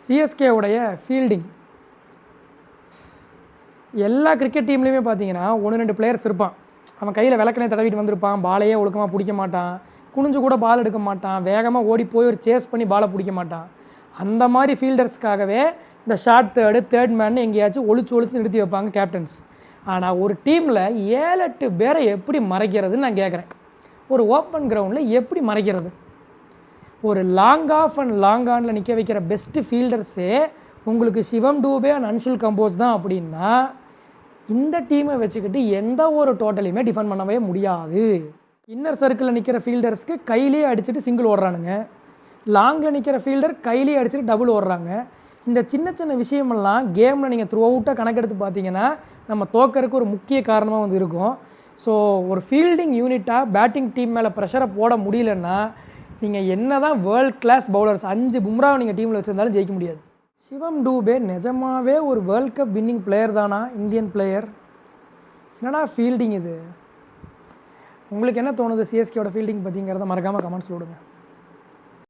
CSK உடைய fielding எல்லா cricket டீம்லேயுமே பார்த்தீங்கன்னா 1-2 பிளேயர்ஸ் இருப்பான். அவன் கையில் விளக்கணே தடவிட்டு வந்திருப்பான், பாலையே ஒழுக்கமாக பிடிக்க மாட்டான், குனிஞ்சு கூட பால் எடுக்க மாட்டான், வேகமாக ஓடி போய் ஒரு சேஸ் பண்ணி பாலை பிடிக்க மாட்டான். அந்த மாதிரி ஃபீல்டர்ஸ்க்காகவே இந்த ஷார்ட் தேர்ட் மேன் எங்கேயாச்சும் ஒழிச்சு நிறுத்தி வைப்பாங்க கேப்டன்ஸ். ஆனால் ஒரு டீமில் 7-8 பேரை எப்படி மறைக்கிறதுன்னு நான் கேட்குறேன். ஒரு ஓப்பன் கிரவுண்டில் எப்படி மறைக்கிறது? ஒரு லாங் ஆஃப் அண்ட் லாங் ஆனில் நிற்க வைக்கிற பெஸ்ட்டு ஃபீல்டர்ஸே உங்களுக்கு சிவம் டூபே அண்ட் அன்ஷுல் கம்போஸ் தான் அப்படின்னா இந்த டீமை வச்சுக்கிட்டு எந்த ஒரு டோட்டலையுமே டிஃபெண்ட் பண்ணவே முடியாது. இன்னர் சர்க்கிளில் நிற்கிற ஃபீல்டர்ஸ்க்கு கையிலேயே அடிச்சுட்டு சிங்கிள் ஓடுறானுங்க, லாங்கில் நிற்கிற ஃபீல்டர் கையிலேயே அடிச்சுட்டு டபுள் ஓடுறாங்க. இந்த சின்ன சின்ன விஷயமெல்லாம் கேமில் நீங்கள் த்ரூ அவுட்டாக கணக்கெடுத்து பார்த்தீங்கன்னா நம்ம தோக்கறதுக்கு ஒரு முக்கிய காரணமாக வந்து இருக்கும். ஸோ ஒரு ஃபீல்டிங் யூனிட்டாக பேட்டிங் டீம் மேலே ப்ரெஷரை போட முடியலன்னா நீங்கள் என்ன தான் வேர்ல்ட் கிளாஸ் பவுலர்ஸ் 5 பும்ராவை நீங்கள் டீமில் வச்சுருந்தாலும் ஜெயிக்க முடியாது. சிவம் டூபே நிஜமாகவே ஒரு வேர்ல்ட் கப் வின்னிங் பிளேயர் தானா? இந்தியன் பிளேயர் என்னடா ஃபீல்டிங் இது? உங்களுக்கு என்ன தோணுது சிஎஸ்கேவோட ஃபீல்டிங் பற்றிங்கிறத மறக்காமல் கமெண்ட்ஸில் விடுங்க.